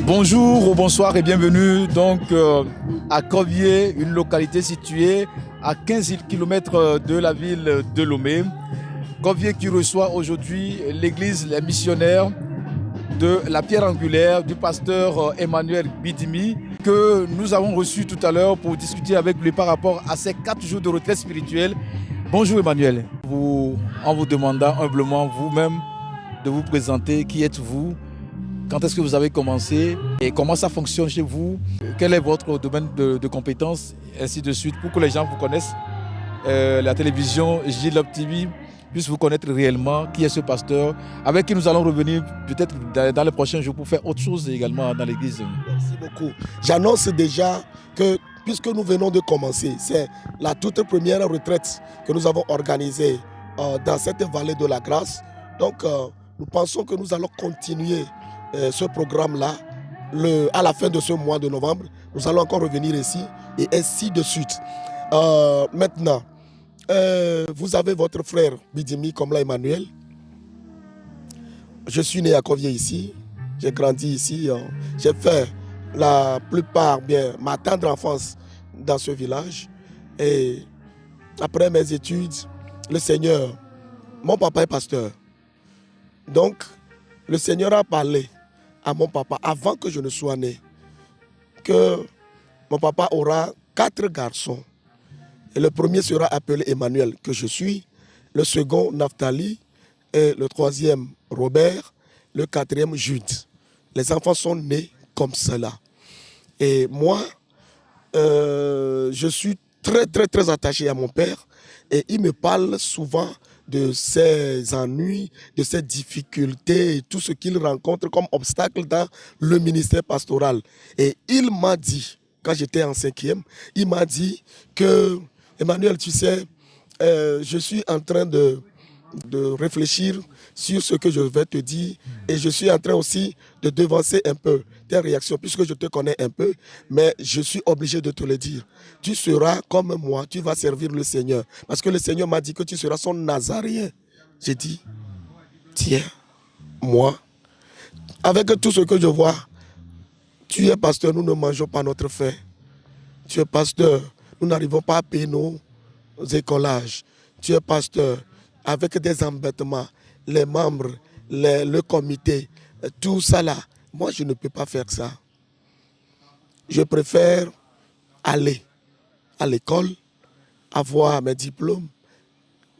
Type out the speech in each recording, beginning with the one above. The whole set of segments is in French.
Bonjour ou bonsoir et bienvenue à Covier, une localité située à 15 km de la ville de Lomé. Covier qui reçoit aujourd'hui l'église Les Missionnaires de la pierre angulaire du pasteur Emmanuel Bidimi, que nous avons reçu tout à l'heure pour discuter avec lui par rapport à ces 4 jours de retraite spirituelle. Bonjour Emmanuel, en vous demandant humblement vous-même de vous présenter, qui êtes-vous? Quand est-ce que vous avez commencé et comment ça fonctionne chez vous? Quel est votre domaine de compétences? Ainsi de suite, pour que les gens vous connaissent. La télévision JLOB TV puisse vous connaître réellement qui est ce pasteur, avec qui nous allons revenir peut-être dans les prochains jours pour faire autre chose également dans l'église. Merci beaucoup. J'annonce déjà que puisque nous venons de commencer, c'est la toute première retraite que nous avons organisée dans cette vallée de la grâce. Donc nous pensons que nous allons continuer ce programme-là à la fin de ce mois de novembre. Nous allons encore revenir ici et ainsi de suite. Maintenant, vous avez votre frère Bidimi comme là Emmanuel. Je suis né à Covier ici, j'ai grandi ici, j'ai fait la plupart, ma tendre enfance dans ce village. Et après mes études, le Seigneur, mon papa est pasteur. Donc, le Seigneur a parlé à mon papa avant que je ne sois né que mon papa aura 4 garçons. Et le premier sera appelé Emmanuel, que je suis, le second Naphtali, et le troisième Robert, le quatrième Jude. Les enfants sont nés comme cela. Et moi, je suis très attaché à mon père et il me parle souvent de ses ennuis, de ses difficultés et tout ce qu'il rencontre comme obstacle dans le ministère pastoral. Et il m'a dit, quand j'étais en 5e, il m'a dit que, Emmanuel, tu sais, je suis en train de réfléchir sur ce que je vais te dire et je suis en train aussi de devancer un peu tes réactions puisque je te connais un peu, mais je suis obligé de te le dire. Tu seras comme moi, tu vas servir le Seigneur parce que le Seigneur m'a dit que tu seras son Nazaréen. J'ai dit, tiens, moi, avec tout ce que je vois, tu es pasteur, nous ne mangeons pas notre faim. Tu es pasteur, nous n'arrivons pas à payer nos écolages. Tu es pasteur, avec des embêtements, les membres, le comité, tout ça là. Moi, je ne peux pas faire ça. Je préfère aller à l'école, avoir mes diplômes,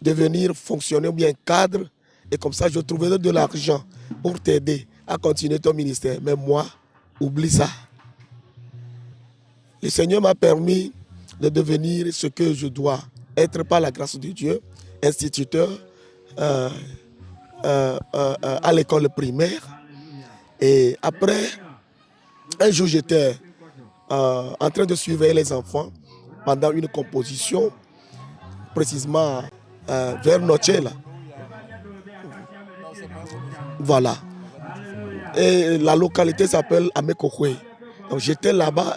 devenir fonctionnaire ou bien cadre, et comme ça, je trouverai de l'argent pour t'aider à continuer ton ministère. Mais moi, oublie ça. Le Seigneur m'a permis de devenir ce que je dois être par la grâce de Dieu, instituteur à l'école primaire. Et après, un jour, j'étais en train de surveiller les enfants pendant une composition, précisément vers Nochela. Voilà. Et la localité s'appelle Amekokwe. Donc j'étais là-bas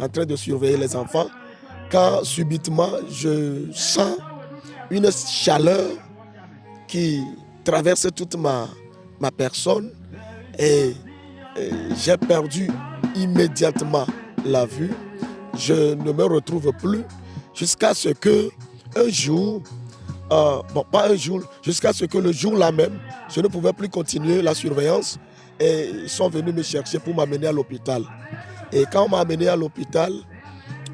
en train de surveiller les enfants quand subitement je sens une chaleur qui traverse toute ma personne et j'ai perdu immédiatement la vue. Je ne me retrouve plus jusqu'à ce que un jour, pas un jour, jusqu'à ce que le jour là même, je ne pouvais plus continuer la surveillance et ils sont venus me chercher pour m'amener à l'hôpital. Et quand on m'a amené à l'hôpital,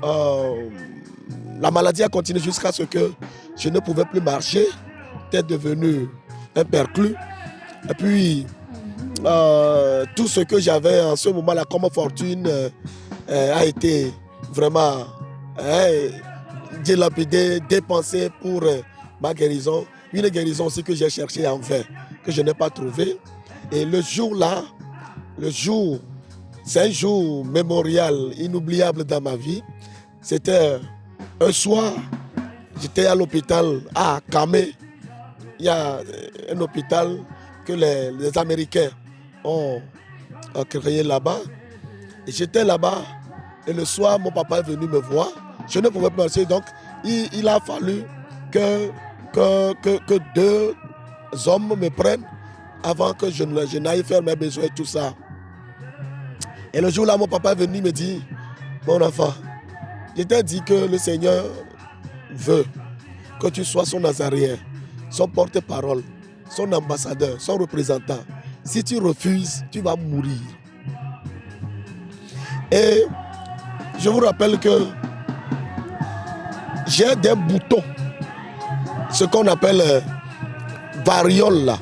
la maladie a continué jusqu'à ce que je ne pouvais plus marcher. J'étais devenu un perclus. Et puis, tout ce que j'avais en ce moment-là comme fortune a été vraiment dilapidé, dépensé pour ma guérison. Une guérison aussi que j'ai cherchée en vain, que je n'ai pas trouvée. Et le jour-là, c'est un jour mémorial, inoubliable dans ma vie. C'était un soir, j'étais à l'hôpital à Kamé. Il y a un hôpital que les Américains ont créé là-bas. Et j'étais là-bas et le soir, mon papa est venu me voir. Je ne pouvais pas marcher, donc il a fallu que 2 hommes me prennent avant que je n'aille faire mes besoins et tout ça. Et le jour-là, mon papa est venu me dire, mon enfant, je t'ai dit que le Seigneur veut que tu sois son nazaréen, son porte-parole, son ambassadeur, son représentant. Si tu refuses, tu vas mourir. Et je vous rappelle que j'ai des boutons, ce qu'on appelle variole là.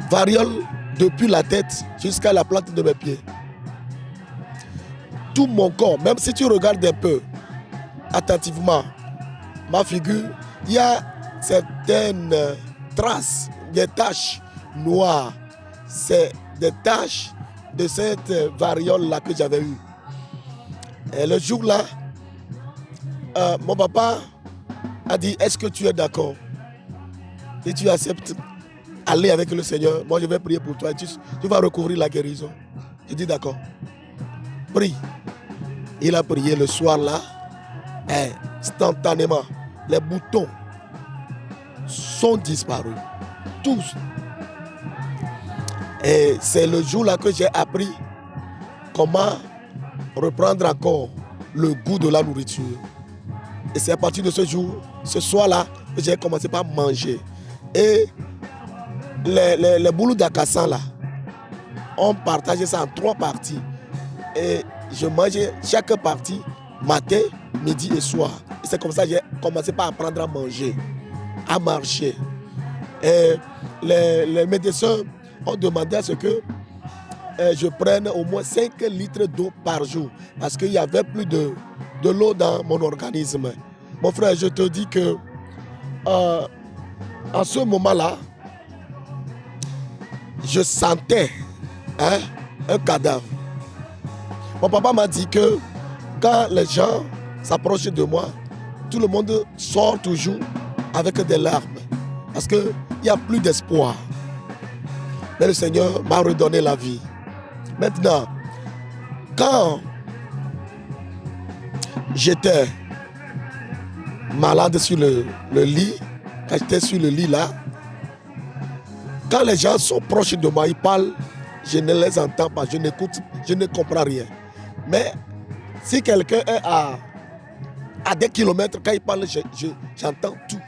Variole depuis la tête jusqu'à la plante de mes pieds. Tout mon corps, même si tu regardes un peu attentivement ma figure, il y a certaines traces, des taches noires. C'est des taches de cette variole-là que j'avais eue. Et le jour-là, mon papa a dit, est-ce que tu es d'accord? Si tu acceptes aller avec le Seigneur, moi je vais prier pour toi et tu vas recouvrir la guérison. J'ai dit d'accord. Prie. Il a prié le soir-là, et instantanément, les boutons sont disparus. Tous. Et c'est le jour-là que j'ai appris comment reprendre encore le goût de la nourriture. Et c'est à partir de ce jour, ce soir-là, que j'ai commencé par manger. Et les boulots d'Akassan, là, on partageait ça en 3 parties. Et je mangeais chaque partie, matin, midi et soir. Et c'est comme ça que j'ai commencé par apprendre à manger, à marcher. Et les médecins ont demandé à ce que je prenne au moins 5 litres d'eau par jour. Parce qu'il n'y avait plus de l'eau dans mon organisme. Mon frère, je te dis que en ce moment-là, je sentais un cadavre. Mon papa m'a dit que quand les gens s'approchent de moi, tout le monde sort toujours avec des larmes. Parce qu'il n'y a plus d'espoir. Mais le Seigneur m'a redonné la vie. Maintenant, quand j'étais malade sur le lit, quand j'étais sur le lit là, quand les gens sont proches de moi, ils parlent, je ne les entends pas, je n'écoute, je ne comprends rien. Mais si quelqu'un est à des kilomètres, quand il parle, j'entends tout.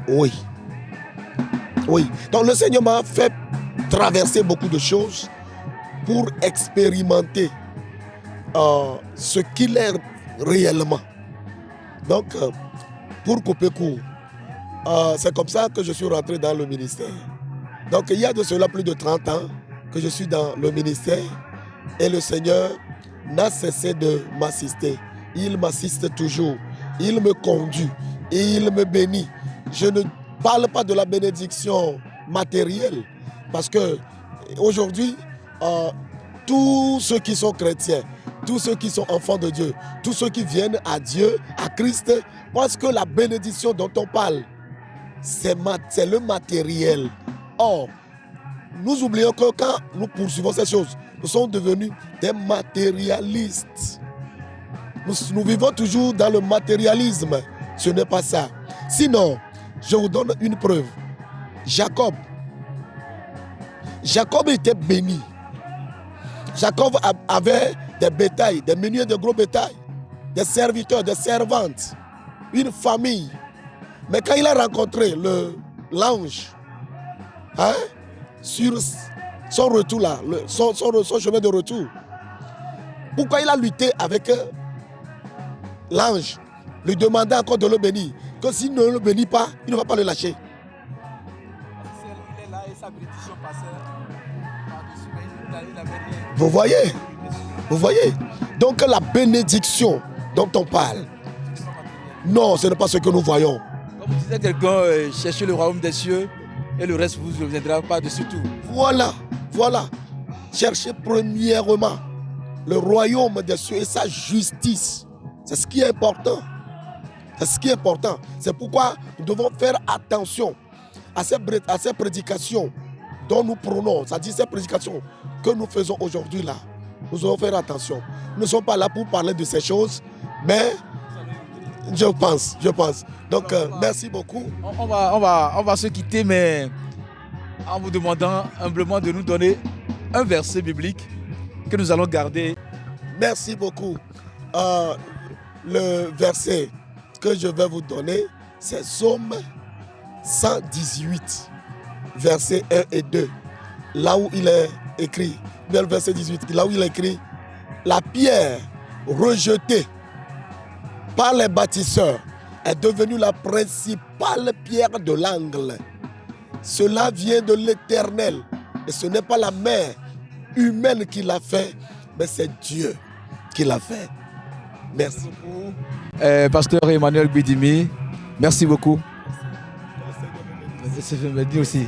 Oui. Oui. Donc le Seigneur m'a fait traverser beaucoup de choses pour expérimenter ce qu'il est réellement. Donc, pour couper court, c'est comme ça que je suis rentré dans le ministère. Donc, il y a de cela plus de 30 ans que je suis dans le ministère et le Seigneur n'a cessé de m'assister. Il m'assiste toujours. Il me conduit. Il me bénit. Je ne parle pas de la bénédiction matérielle parce que aujourd'hui, tous ceux qui sont chrétiens, tous ceux qui sont enfants de Dieu, tous ceux qui viennent à Dieu, à Christ, parce que la bénédiction dont on parle, c'est le matériel. Or, nous oublions que quand nous poursuivons ces choses, nous sommes devenus des matérialistes. Nous vivons toujours dans le matérialisme. Ce n'est pas ça. Sinon, je vous donne une preuve. Jacob était béni. Jacob avait des bétails, des meuniers de gros bétail, des serviteurs, des servantes, une famille. Mais quand il a rencontré l'ange, sur son retour là, son chemin de retour, pourquoi il a lutté avec l'ange, lui demandant encore de le bénir, que s'il ne le bénit pas, il ne va pas le lâcher. Vous voyez? Vous voyez? Donc la bénédiction dont on parle, non, ce n'est pas ce que nous voyons. Comme disait quelqu'un, cherchez le royaume des cieux et le reste vous reviendra pas dessus tout. Voilà. Cherchez premièrement le royaume des cieux et sa justice. C'est ce qui est important. C'est ce qui est important. C'est pourquoi nous devons faire attention à ces prédications dont nous prenons. C'est-à-dire ces prédications que nous faisons aujourd'hui là. Nous devons faire attention. Nous ne sommes pas là pour parler de ces choses, mais je pense. Donc, merci beaucoup. On va se quitter, mais en vous demandant humblement de nous donner un verset biblique que nous allons garder. Merci beaucoup. Le verset que je vais vous donner, c'est Psaume 118, versets 1 et 2. Là où il est écrit, vers le verset 18, là où il est écrit, la pierre rejetée par les bâtisseurs est devenue la principale pierre de l'angle. Cela vient de l'Éternel. Et ce n'est pas la main humaine qui l'a fait, mais c'est Dieu qui l'a fait. Merci beaucoup. Pasteur Emmanuel Bidimi, merci beaucoup. Merci aussi.